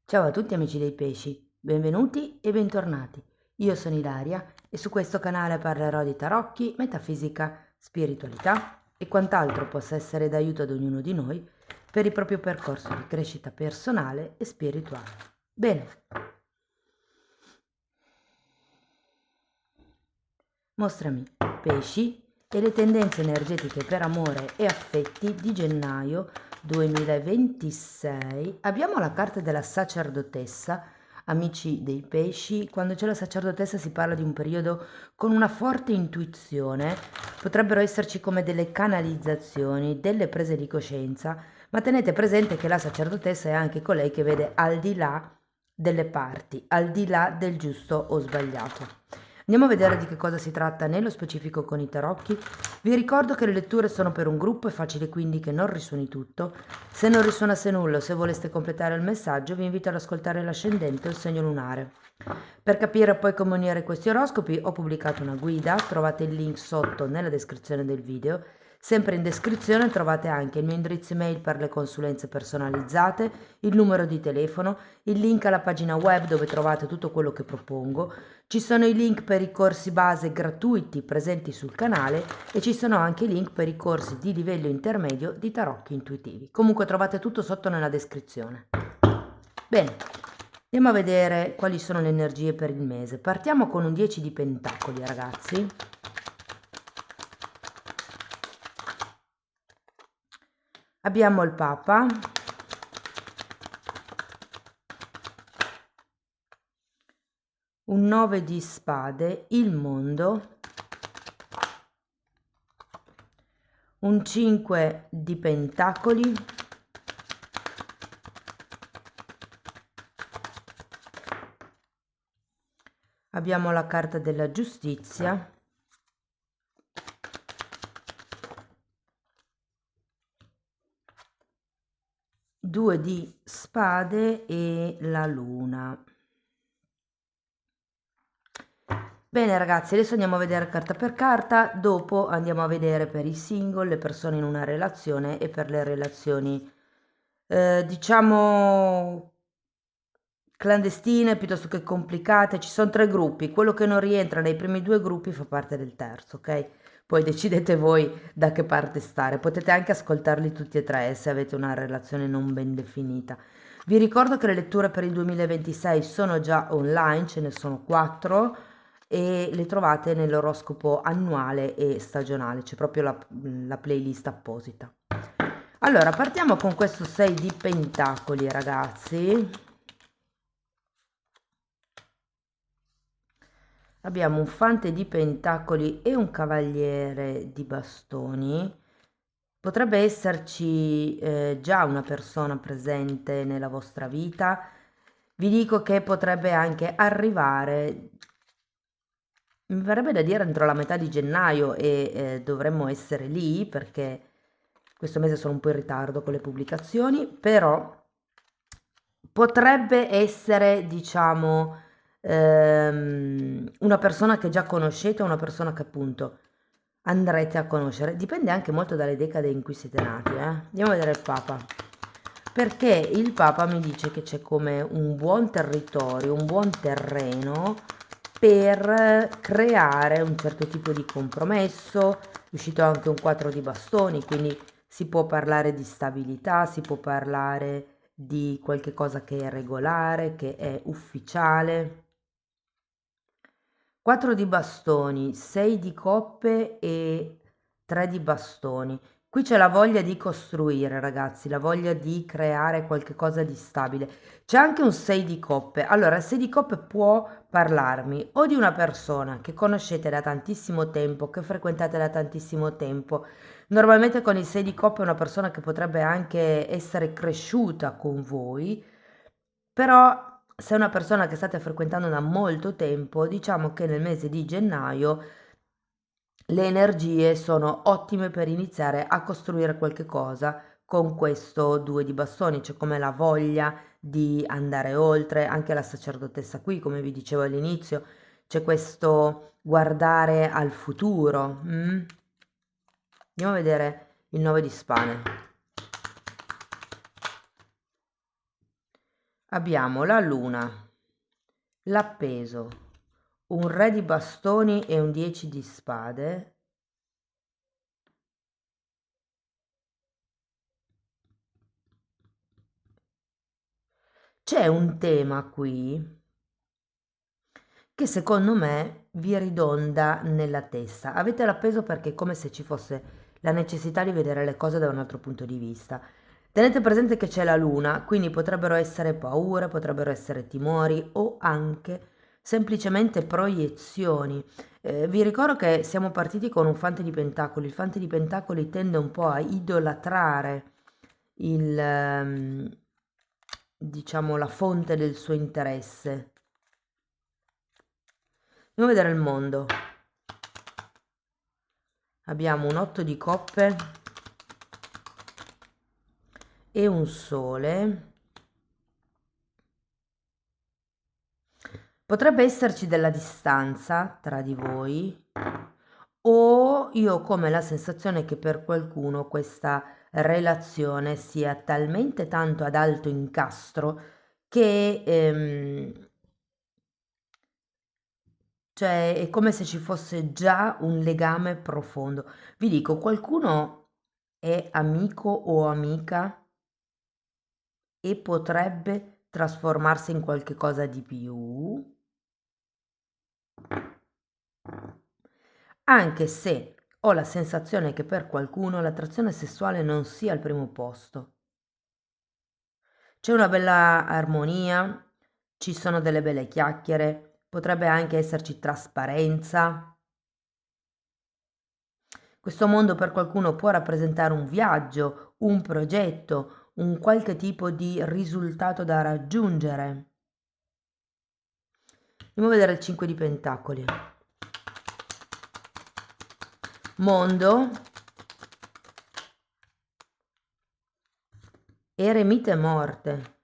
Ciao a tutti amici dei pesci, benvenuti e bentornati. Io sono Ilaria e su questo canale parlerò di tarocchi, metafisica, spiritualità e quant'altro possa essere d'aiuto ad ognuno di noi per il proprio percorso di crescita personale e spirituale. Bene, mostrami pesci e le tendenze energetiche per amore e affetti di gennaio 2026. Abbiamo la carta della sacerdotessa. Amici dei pesci, quando c'è la sacerdotessa si parla di un periodo con una forte intuizione, potrebbero esserci come delle canalizzazioni, delle prese di coscienza, ma tenete presente che la sacerdotessa è anche colei che vede al di là delle parti, al di là del giusto o sbagliato. Andiamo a vedere di che cosa si tratta nello specifico con i tarocchi. Vi ricordo che le letture sono per un gruppo, è facile quindi che non risuoni tutto. Se non risuonasse nulla o se voleste completare il messaggio, vi invito ad ascoltare l'ascendente o il segno lunare. Per capire poi come unire questi oroscopi ho pubblicato una guida, trovate il link sotto nella descrizione del video. Sempre in descrizione trovate anche il mio indirizzo email per le consulenze personalizzate, il numero di telefono, il link alla pagina web dove trovate tutto quello che propongo. Ci sono i link per i corsi base gratuiti presenti sul canale e ci sono anche i link per i corsi di livello intermedio di tarocchi intuitivi. Comunque trovate tutto sotto nella descrizione. Bene, andiamo a vedere quali sono le energie per il mese. Partiamo con un 10 di pentacoli, ragazzi. Abbiamo il Papa, un 9 di spade, il mondo, un 5 di pentacoli, abbiamo la carta della giustizia, due di spade e la luna. Bene ragazzi, adesso andiamo a vedere carta per carta, dopo andiamo a vedere per i single, le persone in una relazione e per le relazioni diciamo clandestine piuttosto che complicate. Ci sono tre gruppi, quello che non rientra nei primi due gruppi fa parte del terzo, ok? Poi decidete voi da che parte stare, potete anche ascoltarli tutti e tre se avete una relazione non ben definita. Vi ricordo che le letture per il 2026 sono già online, ce ne sono 4 e le trovate nell'oroscopo annuale e stagionale, c'è proprio la playlist apposita. Allora, partiamo con questo 6 di pentacoli, ragazzi. Abbiamo un fante di pentacoli e un cavaliere di bastoni. Potrebbe esserci già una persona presente nella vostra vita. Vi dico che potrebbe anche arrivare, mi verrebbe da dire entro la metà di gennaio e dovremmo essere lì perché questo mese sono un po' in ritardo con le pubblicazioni, però potrebbe essere, diciamo, una persona che già conoscete o una persona che appunto andrete a conoscere. Dipende anche molto dalle decade in cui siete nati, eh. Andiamo a vedere il Papa. Perché il Papa mi dice che c'è come un buon territorio, un buon terreno per creare un certo tipo di compromesso. È uscito anche un 4 di bastoni, quindi si può parlare di stabilità, si può parlare di qualche cosa che è regolare, che è ufficiale. 4 di bastoni, 6 di coppe e 3 di bastoni. Qui c'è la voglia di costruire, ragazzi, la voglia di creare qualche cosa di stabile. C'è anche un 6 di coppe. Allora, il 6 di coppe può parlarmi o di una persona che conoscete da tantissimo tempo, che frequentate da tantissimo tempo. Normalmente con il 6 di coppe è una persona che potrebbe anche essere cresciuta con voi, però se è una persona che state frequentando da molto tempo, diciamo che nel mese di gennaio le energie sono ottime per iniziare a costruire qualche cosa con questo 2 di bastoni, c'è come la voglia di andare oltre, anche la sacerdotessa qui, come vi dicevo all'inizio, c'è questo guardare al futuro. Andiamo a vedere il 9 di spade. abbiamo la luna, l'appeso, un re di bastoni e un 10 di spade. C'è un tema qui che secondo me vi ridonda nella testa. Avete l'appeso perché è come se ci fosse la necessità di vedere le cose da un altro punto di vista. Tenete presente che c'è la luna, quindi potrebbero essere paure, potrebbero essere timori o anche semplicemente proiezioni. Vi ricordo che siamo partiti con un fante di pentacoli. Il fante di pentacoli tende un po' a idolatrare diciamo, la fonte del suo interesse. Andiamo a vedere il mondo. Abbiamo un 8 di coppe e un sole. Potrebbe esserci della distanza tra di voi, o io ho come la sensazione che per qualcuno questa relazione sia talmente tanto ad alto incastro che cioè è come se ci fosse già un legame profondo. Vi dico, qualcuno è amico o amica e potrebbe trasformarsi in qualche cosa di più, anche se ho la sensazione che per qualcuno l'attrazione sessuale non sia al primo posto. C'è una bella armonia, ci sono delle belle chiacchiere, potrebbe anche esserci trasparenza. Questo mondo per qualcuno può rappresentare un viaggio, un progetto, un qualche tipo di risultato da raggiungere. Andiamo a vedere il 5 di pentacoli. Mondo, eremite morte.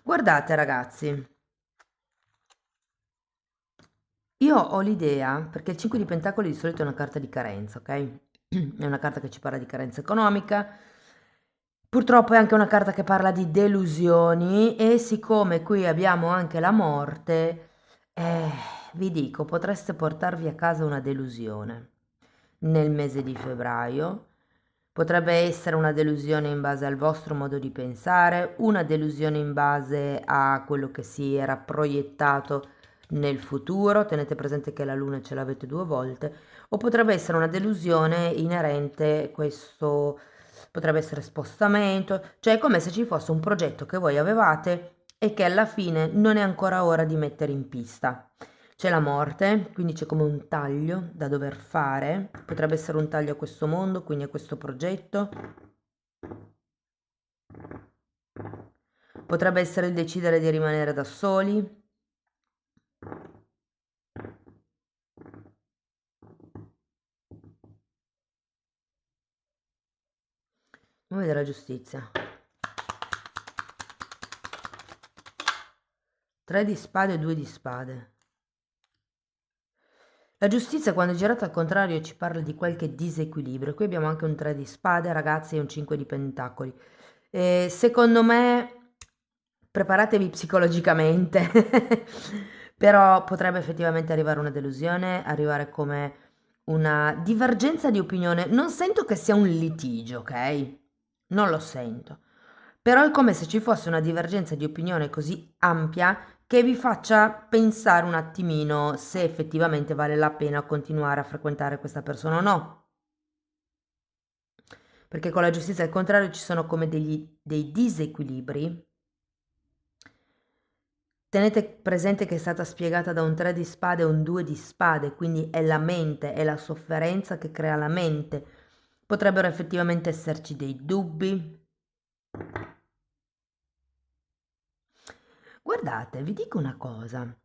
Guardate ragazzi, io ho l'idea, perché il 5 di pentacoli di solito è una carta di carenza, ok? È una carta che ci parla di carenza economica. Purtroppo è anche una carta che parla di delusioni e siccome qui abbiamo anche la morte, vi dico, potreste portarvi a casa una delusione nel mese di febbraio. Potrebbe essere una delusione in base al vostro modo di pensare, una delusione in base a quello che si era proiettato nel futuro. Tenete presente che la luna ce l'avete 2 volte, o potrebbe essere una delusione inerente, questo potrebbe essere spostamento, cioè è come se ci fosse un progetto che voi avevate e che alla fine non è ancora ora di mettere in pista. C'è la morte, quindi c'è come un taglio da dover fare, potrebbe essere un taglio a questo mondo, quindi a questo progetto. Potrebbe essere il decidere di rimanere da soli. Andiamo a vedere la giustizia. 3 di spade e 2 di spade. La giustizia quando è girata al contrario ci parla di qualche disequilibrio. Qui abbiamo anche un 3 di spade, ragazzi, e un 5 di pentacoli. Secondo me preparatevi psicologicamente, però potrebbe effettivamente arrivare una delusione, arrivare come una divergenza di opinione. Non sento che sia un litigio, ok? Non lo sento. Però è come se ci fosse una divergenza di opinione così ampia che vi faccia pensare un attimino se effettivamente vale la pena continuare a frequentare questa persona o no. Perché con la giustizia al contrario ci sono come dei disequilibri. Tenete presente che è stata spiegata da un 3 di spade e un 2 di spade, quindi è la mente, è la sofferenza che crea la mente. Potrebbero effettivamente esserci dei dubbi. Guardate, vi dico una cosa.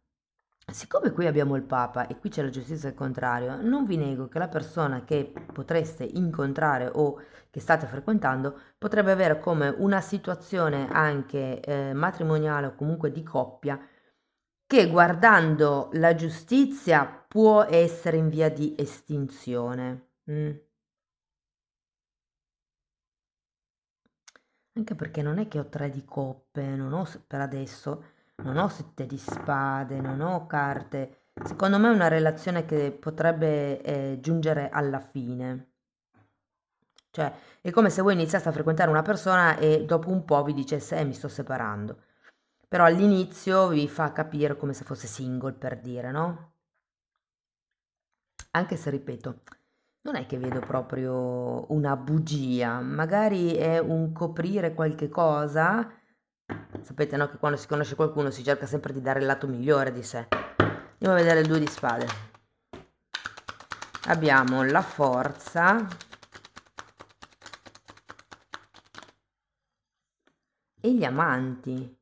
Siccome qui abbiamo il Papa e qui c'è la giustizia al contrario, non vi nego che la persona che potreste incontrare o che state frequentando potrebbe avere come una situazione anche matrimoniale o comunque di coppia che guardando la giustizia può essere in via di estinzione. Anche perché non è che ho 3 di coppe, non ho per adesso, non ho 7 di spade, non ho carte. Secondo me è una relazione che potrebbe giungere alla fine. Cioè, è come se voi iniziaste a frequentare una persona e dopo un po' vi dicesse, mi sto separando. Però all'inizio vi fa capire come se fosse single, per dire, no? Anche se, ripeto, non è che vedo proprio una bugia, magari è un coprire qualche cosa. Sapete, no, che quando si conosce qualcuno si cerca sempre di dare il lato migliore di sé. Andiamo a vedere il 2 di spade. Abbiamo la forza e gli amanti.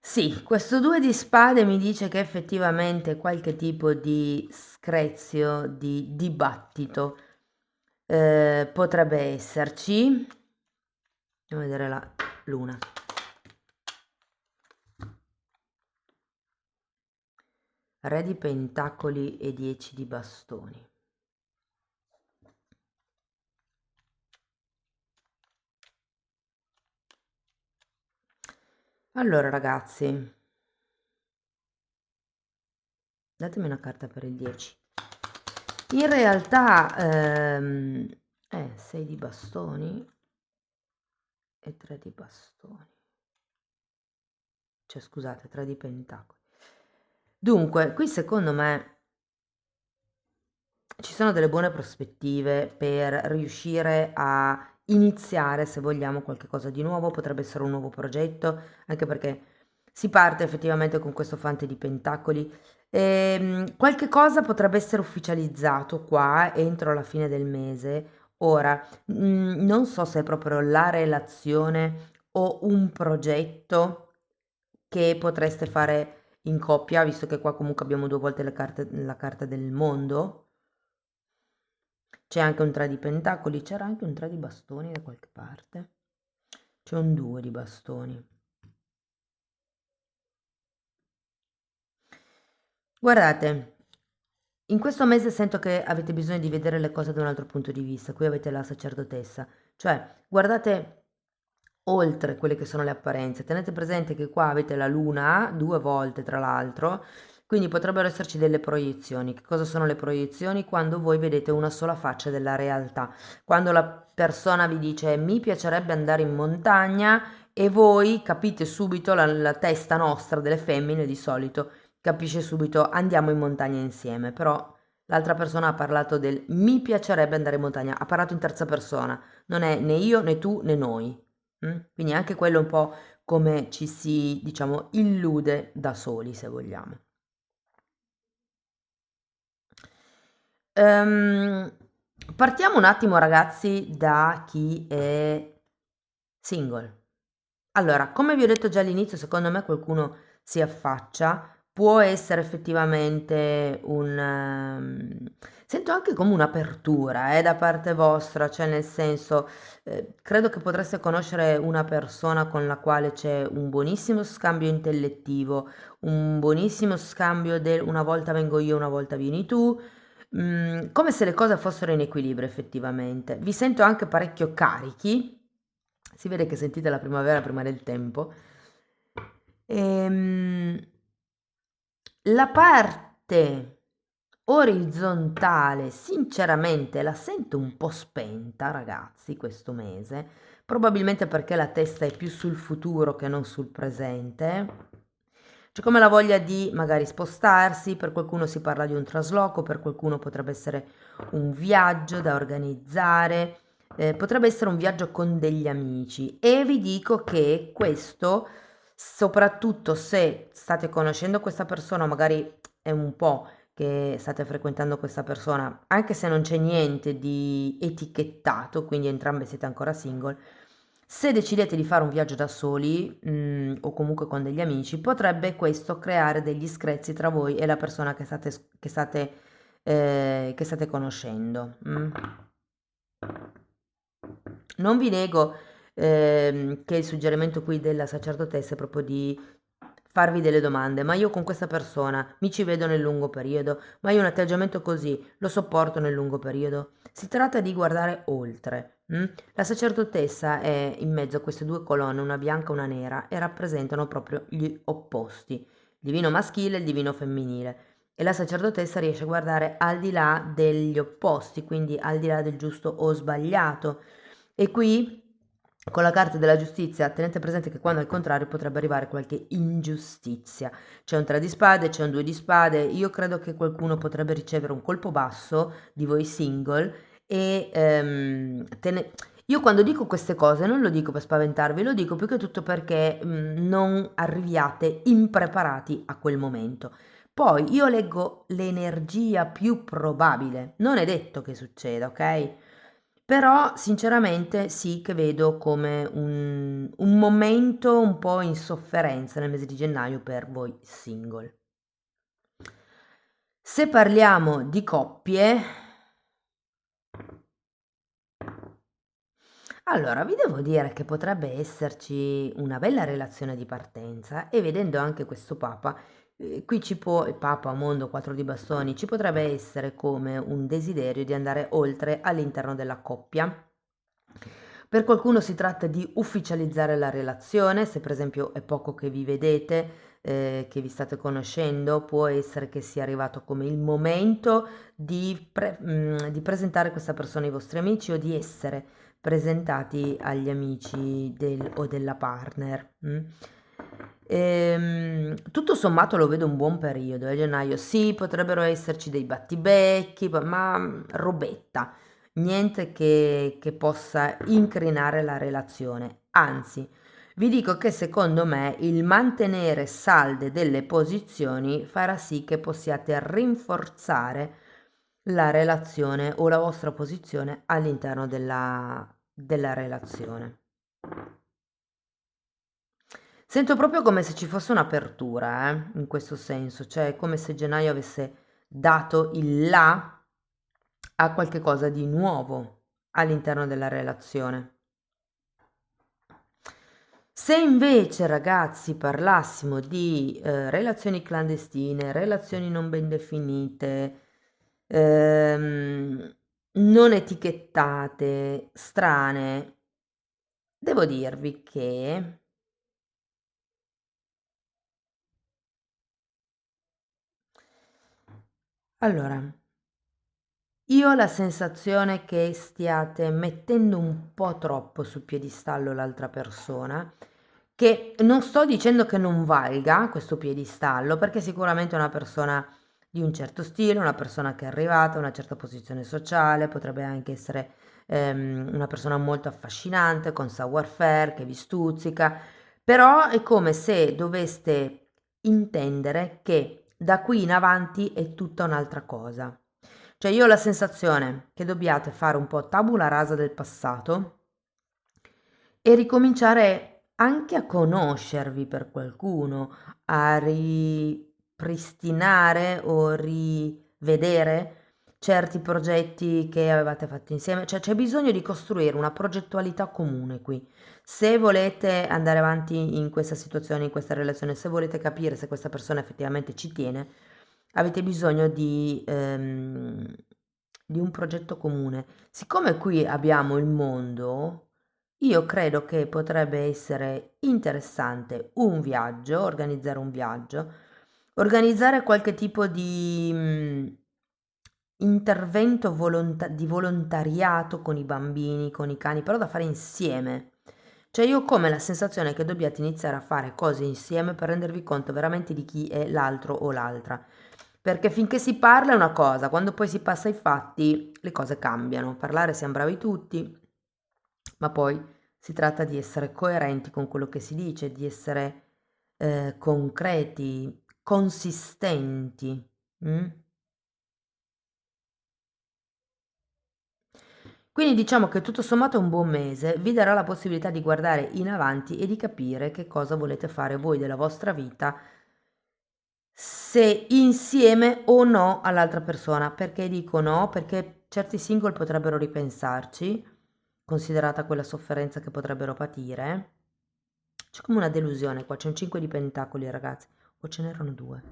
Sì, questo 2 di spade mi dice che effettivamente qualche tipo di screzio, di dibattito potrebbe esserci. Andiamo a vedere la luna. Re di pentacoli e 10 di bastoni. Allora ragazzi, datemi una carta per il 10. In realtà, 6 di bastoni e 3 di bastoni. Cioè, scusate, 3 di pentacoli. Dunque, qui secondo me ci sono delle buone prospettive per riuscire a iniziare, se vogliamo, qualche cosa di nuovo. Potrebbe essere un nuovo progetto, anche perché si parte effettivamente con questo fante di pentacoli. Qualche cosa potrebbe essere ufficializzato qua entro la fine del mese. Ora, non so se è proprio la relazione o un progetto che potreste fare in coppia, visto che qua comunque abbiamo 2 volte la carta del mondo. C'è anche un 3 di pentacoli, c'era anche un 3 di bastoni da qualche parte. C'è un 2 di bastoni. Guardate, in questo mese sento che avete bisogno di vedere le cose da un altro punto di vista. Qui avete la sacerdotessa. Cioè, guardate oltre quelle che sono le apparenze. Tenete presente che qua avete la luna 2 volte, tra l'altro, quindi potrebbero esserci delle proiezioni. Che cosa sono le proiezioni? Quando voi vedete una sola faccia della realtà. Quando la persona vi dice mi piacerebbe andare in montagna e voi capite subito, la testa nostra delle femmine di solito capisce subito andiamo in montagna insieme, però l'altra persona ha parlato del mi piacerebbe andare in montagna, ha parlato in terza persona, non è né io né tu né noi. Quindi anche quello è un po' come ci si, diciamo, illude da soli, se vogliamo. Ehm, Partiamo un attimo, ragazzi, da chi è single. Allora, come vi ho detto già all'inizio, secondo me qualcuno si affaccia, può essere effettivamente sento anche come un'apertura, da parte vostra, cioè nel senso, credo che potreste conoscere una persona con la quale c'è un buonissimo scambio intellettivo, un buonissimo scambio del una volta vengo io, una volta vieni tu, come se le cose fossero in equilibrio effettivamente. Vi sento anche parecchio carichi, si vede che sentite la primavera prima del tempo. Ehm, la parte orizzontale, sinceramente, la sento un po' spenta, ragazzi, questo mese, probabilmente perché la testa è più sul futuro che non sul presente. C'è come la voglia di magari spostarsi, per qualcuno si parla di un trasloco, per qualcuno potrebbe essere un viaggio da organizzare, potrebbe essere un viaggio con degli amici e vi dico che questo, soprattutto se state conoscendo questa persona, magari è un po' che state frequentando questa persona, anche se non c'è niente di etichettato, quindi entrambe siete ancora single, se decidete di fare un viaggio da soli, o comunque con degli amici, potrebbe questo creare degli screzi tra voi e la persona che state conoscendo. Non vi nego, che il suggerimento qui della sacerdotessa è proprio di farvi delle domande, ma io con questa persona mi ci vedo nel lungo periodo, ma io un atteggiamento così lo sopporto nel lungo periodo. Si tratta di guardare oltre. La sacerdotessa è in mezzo a queste due colonne, una bianca e una nera, e rappresentano proprio gli opposti, il divino maschile e il divino femminile. E la sacerdotessa riesce a guardare al di là degli opposti, quindi al di là del giusto o sbagliato. E qui, con la carta della giustizia, tenete presente che quando al contrario potrebbe arrivare qualche ingiustizia. C'è un 3 di spade, c'è un 2 di spade. Io credo che qualcuno potrebbe ricevere un colpo basso di voi single e io quando dico queste cose non lo dico per spaventarvi, lo dico più che tutto perché non arriviate impreparati a quel momento. Poi io leggo l'energia più probabile, non è detto che succeda, ok? Però sinceramente sì che vedo come un momento un po' in sofferenza nel mese di gennaio per voi single. Se parliamo di coppie, allora vi devo dire che potrebbe esserci una bella relazione di partenza e vedendo anche questo Papa, qui ci può, il Papa, mondo 4 di bastoni, ci potrebbe essere come un desiderio di andare oltre all'interno della coppia. Per qualcuno si tratta di ufficializzare la relazione, se per esempio è poco che vi vedete, che vi state conoscendo, può essere che sia arrivato come il momento di presentare questa persona ai vostri amici o di essere presentati agli amici o della partner. Tutto sommato lo vedo un buon periodo, gennaio. Sì, potrebbero esserci dei battibecchi, ma robetta, niente che possa incrinare la relazione. Anzi, vi dico che secondo me il mantenere salde delle posizioni farà sì che possiate rinforzare la relazione o la vostra posizione all'interno della relazione. Sento proprio come se ci fosse un'apertura, in questo senso, cioè è come se gennaio avesse dato il là a qualche cosa di nuovo all'interno della relazione. Se invece, ragazzi, parlassimo di relazioni clandestine, relazioni non ben definite, non etichettate, strane, devo dirvi che allora, io ho la sensazione che stiate mettendo un po' troppo sul piedistallo l'altra persona, che non sto dicendo che non valga questo piedistallo, perché sicuramente è una persona di un certo stile, una persona che è arrivata a una certa posizione sociale, potrebbe anche essere una persona molto affascinante, con savoir-faire, che vi stuzzica, però è come se doveste intendere che da qui in avanti è tutta un'altra cosa. Cioè io ho la sensazione che dobbiate fare un po' tabula rasa del passato e ricominciare anche a conoscervi per qualcuno, a ripristinare o rivedere certi progetti che avevate fatto insieme, cioè c'è bisogno di costruire una progettualità comune qui. Se volete andare avanti in questa situazione, in questa relazione, se volete capire se questa persona effettivamente ci tiene, avete bisogno di un progetto comune. Siccome qui abbiamo il mondo, io credo che potrebbe essere interessante un viaggio, organizzare qualche tipo di intervento di volontariato con i bambini, con i cani, però da fare insieme. Cioè io ho come la sensazione che dobbiate iniziare a fare cose insieme per rendervi conto veramente di chi è l'altro o l'altra. Perché finché si parla è una cosa, quando poi si passa ai fatti le cose cambiano. Parlare siamo bravi tutti, ma poi si tratta di essere coerenti con quello che si dice, di essere concreti, consistenti. Mm? Quindi diciamo che tutto sommato è un buon mese, vi darà la possibilità di guardare in avanti e di capire che cosa volete fare voi della vostra vita, se insieme o no all'altra persona. Perché dico no? Perché certi single potrebbero ripensarci, considerata quella sofferenza che potrebbero patire. C'è come una delusione qua, c'è un 5 di pentacoli ragazzi, o ce n'erano due?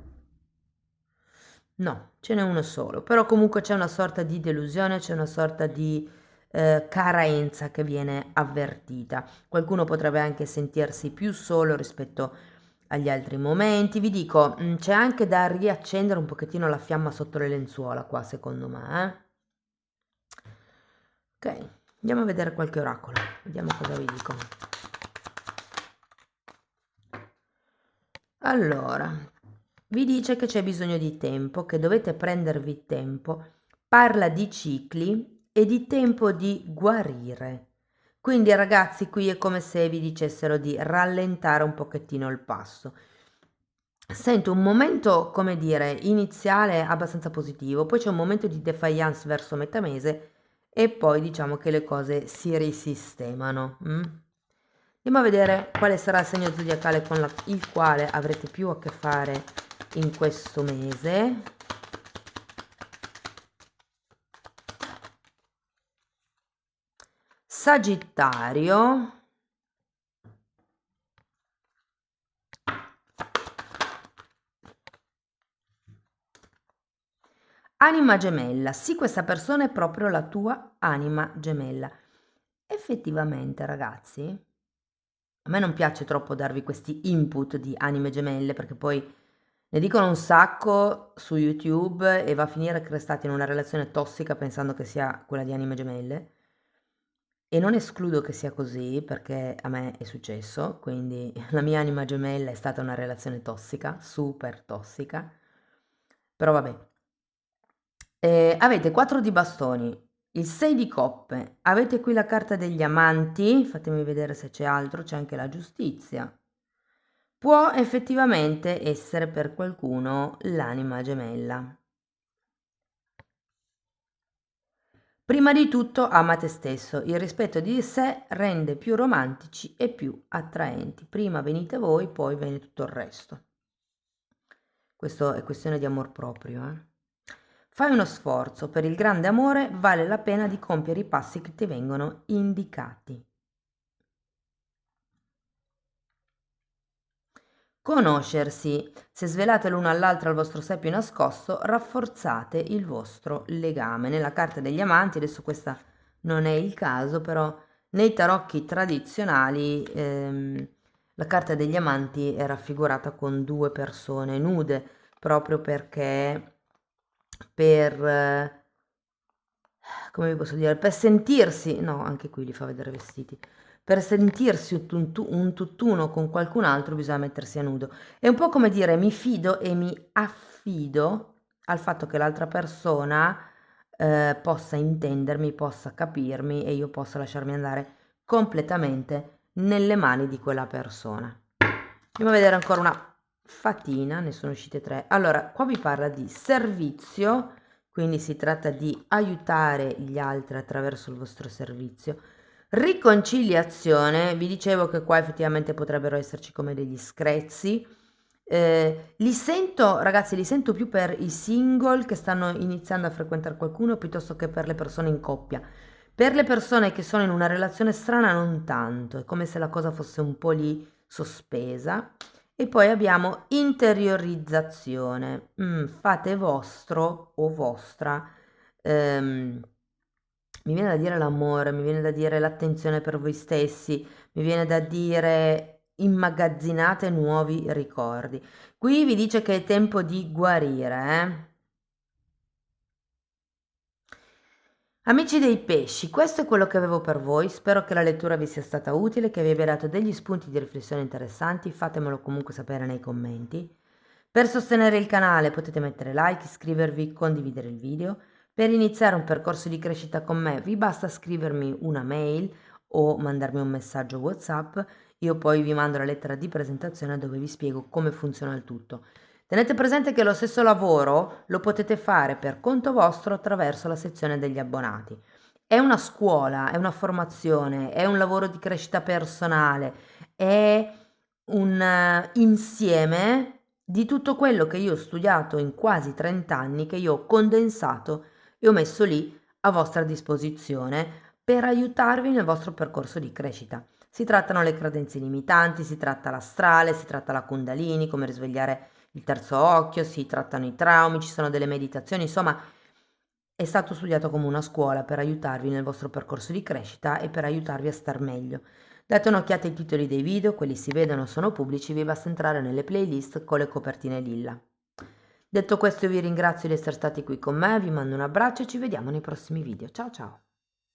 No, ce n'è uno solo, però comunque c'è una sorta di delusione, c'è una sorta di carenza che viene avvertita. Qualcuno potrebbe anche sentirsi più solo rispetto agli altri momenti. Vi dico, c'è anche da riaccendere un pochettino la fiamma sotto le lenzuola qua, secondo me. Ok, andiamo a vedere qualche oracolo, vediamo cosa vi dicono. Allora, vi dice che c'è bisogno di tempo, che dovete prendervi tempo, parla di cicli e di tempo di guarire. Quindi ragazzi, qui è come se vi dicessero di rallentare un pochettino il passo. Sento un momento, come dire, iniziale abbastanza positivo, poi c'è un momento di defiance verso metà mese e poi diciamo che le cose si risistemano. Andiamo a vedere quale sarà il segno zodiacale con il quale avrete più a che fare in questo mese. Sagittario. Anima gemella. Sì, questa persona è proprio la tua anima gemella. Effettivamente, ragazzi, a me non piace troppo darvi questi input di anime gemelle perché poi ne dicono un sacco su YouTube e va a finire che restate in una relazione tossica pensando che sia quella di anime gemelle. E non escludo che sia così perché a me è successo, quindi la mia anima gemella è stata una relazione tossica, super tossica. Però vabbè. Avete 4 di bastoni, il 6 di coppe, avete qui la carta degli amanti, fatemi vedere se c'è altro, c'è anche la giustizia. Può effettivamente essere per qualcuno l'anima gemella. Prima di tutto ama te stesso, il rispetto di sé rende più romantici e più attraenti. Prima venite voi, poi viene tutto il resto. Questo è questione di amor proprio, Fai uno sforzo, per il grande amore vale la pena di compiere i passi che ti vengono indicati. Conoscersi. Se svelate l'uno all'altro il vostro sé più nascosto, rafforzate il vostro legame. Nella carta degli amanti, adesso questa non è il caso, però nei tarocchi tradizionali la carta degli amanti è raffigurata con 2 persone nude, proprio perché per, come vi posso dire, per sentirsi, no, anche qui li fa vedere vestiti, per sentirsi un tutt'uno con qualcun altro bisogna mettersi a nudo. È un po' come dire mi fido e mi affido al fatto che l'altra persona possa intendermi, possa capirmi e io possa lasciarmi andare completamente nelle mani di quella persona. Andiamo a vedere ancora una fatina, ne sono uscite 3. Allora, qua vi parla di servizio, quindi si tratta di aiutare gli altri attraverso il vostro servizio. Riconciliazione, vi dicevo che qua effettivamente potrebbero esserci come degli screzi. Li sento, ragazzi, li sento più per i single che stanno iniziando a frequentare qualcuno piuttosto che per le persone in coppia. Per le persone che sono in una relazione strana non tanto, è come se la cosa fosse un po' lì sospesa. E poi abbiamo interiorizzazione. Fate vostro o vostra. Mi viene da dire l'amore, mi viene da dire l'attenzione per voi stessi, mi viene da dire immagazzinate nuovi ricordi. Qui vi dice che è tempo di guarire, Amici dei pesci, questo è quello che avevo per voi, spero che la lettura vi sia stata utile, che vi abbia dato degli spunti di riflessione interessanti, fatemelo comunque sapere nei commenti. Per sostenere il canale potete mettere like, iscrivervi, condividere il video. Per iniziare un percorso di crescita con me vi basta scrivermi una mail o mandarmi un messaggio WhatsApp, io poi vi mando la lettera di presentazione dove vi spiego come funziona il tutto. Tenete presente che lo stesso lavoro lo potete fare per conto vostro attraverso la sezione degli abbonati. È una scuola, è una formazione, è un lavoro di crescita personale, è un insieme di tutto quello che io ho studiato in quasi 30 anni, che io ho condensato e ho messo lì a vostra disposizione per aiutarvi nel vostro percorso di crescita. Si trattano le credenze limitanti, si tratta l'astrale, si tratta la Kundalini, come risvegliare il terzo occhio, si trattano i traumi, ci sono delle meditazioni, insomma è stato studiato come una scuola per aiutarvi nel vostro percorso di crescita e per aiutarvi a star meglio. Date un'occhiata ai titoli dei video, quelli si vedono, sono pubblici, vi basta entrare nelle playlist con le copertine lilla. Detto questo, io vi ringrazio di essere stati qui con me, vi mando un abbraccio e ci vediamo nei prossimi video. Ciao ciao!